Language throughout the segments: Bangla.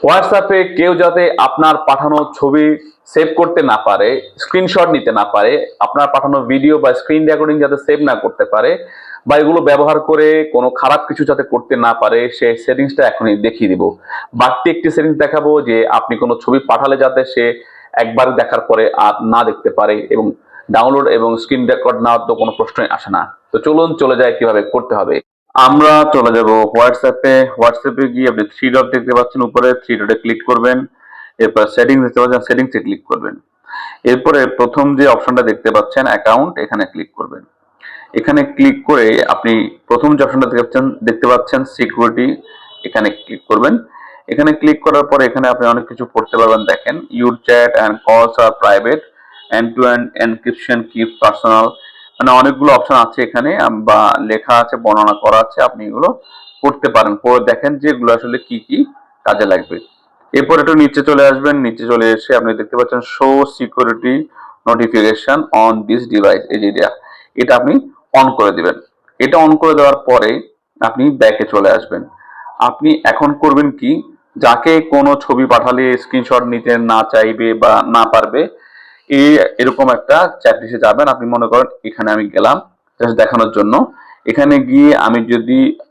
হোয়াটসঅ্যাপে কেউ যাতে আপনার পাঠানো ছবি সেভ করতে না পারে, স্ক্রিনশট নিতে না পারে, আপনার পাঠানো ভিডিও বা স্ক্রিন রেকর্ডিং যাতে সেভ না করতে পারে, বা এগুলো ব্যবহার করে কোনো খারাপ কিছু যাতে করতে না পারে, সেই সেটিংসটা এখনই দেখিয়ে দিব। বাড়তি একটি সেটিংস দেখাবো যে আপনি কোনো ছবি পাঠালে যাতে সে একবার দেখার পরে আর না দেখতে পারে, এবং ডাউনলোড এবং স্ক্রিন রেকর্ড নেওয়ার তো কোনো প্রশ্নই আসে না। তো চলুন চলে যায় কিভাবে করতে হবে। আমরা চলে যাব হোয়াটসঅ্যাপে। হোয়াটসঅ্যাপে গিয়ে আপনি থ্রি ডট দেখতে পাচ্ছেন, উপরে থ্রি ডটে ক্লিক করবেন। এরপর সেটিংস দেখতে পাচ্ছেন, সেটিংসে ক্লিক করবেন। এরপরে প্রথম যে অপশনটা দেখতে পাচ্ছেন অ্যাকাউন্ট, এখানে ক্লিক করবেন। এখানে ক্লিক করে আপনি প্রথম যে অপশনটা দেখতে পাচ্ছেন সিকিউরিটি, এখানে ক্লিক করবেন। এখানে ক্লিক করার পরে এখানে আপনি অনেক কিছু পড়তে পারবেন। দেখেন, your chat and calls are private, end to end encryption keep personal, মানে অনেকগুলো অপশন আছে এখানে, বা লেখা আছে, বর্ণনা করা আছে। আপনি এগুলো পড়তে পারেন, পড়ে দেখেন যে এগুলো আসলে কি কি কাজে লাগবে। এরপর একটু নিচে চলে আসবেন। নিচে চলে এসে আপনি দেখতে পাচ্ছেন show security notification on this device, এই যে এটা আপনি অন করে দিবেন। এটা অন করে দেওয়ার পরে আপনি ব্যাকে চলে আসবেন। আপনি এখন করবেন কি, যাকে কোনো ছবি পাঠালে স্ক্রিনশট নিতে না চাইবে বা না পারবে, এরকম একটা চ্যাট লিস্টে যাবেন। আপনি মনে করেন এখানে আমি গেলাম জাস্ট দেখানোর জন্য। এখানে গিয়ে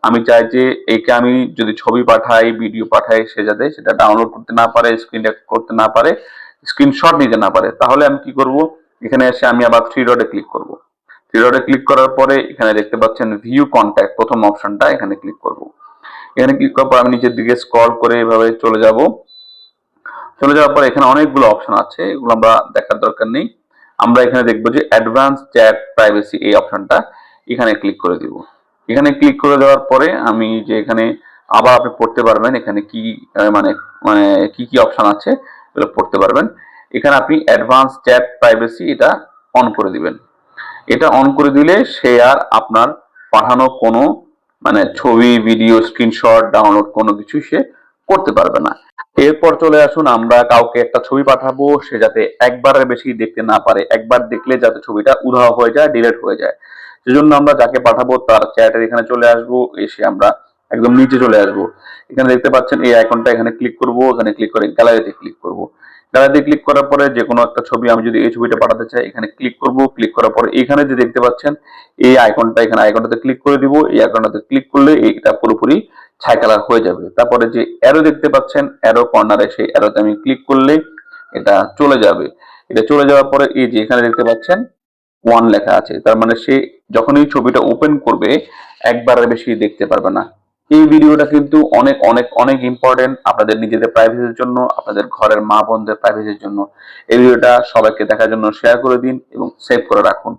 আমি চাই যে একে আমি যদি ছবি পাঠাই, ভিডিও পাঠাই, সে যাতে সেটা ডাউনলোড করতে না পারে, স্ক্রিন রেকর্ড করতে না পারে, স্ক্রিনশট নিতে না পারে। তাহলে আমি কি করব, এখানে এসে আমি আবার থ্রি ডটে ক্লিক করব। থ্রি ডটে ক্লিক করার পরে এখানে দেখতে পাচ্ছেন ভিউ কন্ট্যাক্ট, প্রথম অপশনটা, এখানে ক্লিক করব। এখানে ক্লিক করার পর আমি নিচের দিকে স্ক্রল করে এভাবে চলে যাব। চলে যাওয়ার পর এখানে অনেকগুলো অপশন আছে, এগুলো আমরা দেখার দরকার নেই। আমরা এখানে দেখবো যে অ্যাডভান্স চ্যাট প্রাইভেসি, এই অপশনটা, এখানে ক্লিক করে দিব। এখানে ক্লিক করে দেওয়ার পরে আমি যে এখানে আবার আপনি পড়তে পারবেন এখানে কি মানে মানে কি কি অপশন আছে এগুলো পড়তে পারবেন। এখানে আপনি অ্যাডভান্স চ্যাট প্রাইভেসি এটা অন করে দিবেন। এটা অন করে দিলে সে আর আপনার পাঠানো কোনো ছবি, ভিডিও, স্ক্রিনশট, ডাউনলোড কোনো কিছু সে করতে পারবে না। এরপর চলে আসুন, আমরা কাউকে একটা ছবি পাঠাবো, সে যাতে একবারের বেশি দেখতে না পারে, একবার দেখলে যাতে ছবিটা উধাও হয়ে যায়, ডিলিট হয়ে যায়। সেজন্য আমরা যাকে পাঠাবো তার চ্যাটের এখানে চলে আসবো, এসে আমরা একদম নিচে চলে আসবো। এখানে দেখতে পাচ্ছেন এই আইকনটা, এখানে ক্লিক করব। এখানে ক্লিক করে গ্যালারিতে ক্লিক করব। গ্যালারিতে ক্লিক করার পরে যে কোনো একটা ছবি, আমি যদি এই ছবিটা পাঠাতে চাই, এখানে ক্লিক করব। ক্লিক করার পরে এখানে যে দেখতে পাচ্ছেন এই আইকনটা, এখানে আইকনটাতে ক্লিক করে দিব। এই আইকনটাতে ক্লিক করলে এটা পুরোপুরি ছাই কালার হয়ে যাবে। তারপরে যে অ্যারো দেখতে পাচ্ছেন, অ্যারো কর্নারে, সেই অ্যারোতে আমি ক্লিক করলে এটা চলে যাবে। এটা চলে যাওয়ার পরে এই যে এখানে দেখতে পাচ্ছেন ওয়ান লেখা আছে, তার মানে সে যখন এই ছবিটা ওপেন করবে একবারের বেশি দেখতে পারবে না। এই ভিডিওটা কিন্তু অনেক অনেক অনেক ইম্পর্টেন্ট আপনাদের নিজেদের প্রাইভেসির জন্য, আপনাদের ঘরের মা বোনদের প্রাইভেসির জন্য। এই ভিডিওটা সবাইকে দেখার জন্য শেয়ার করে দিন এবং সেভ করে রাখুন।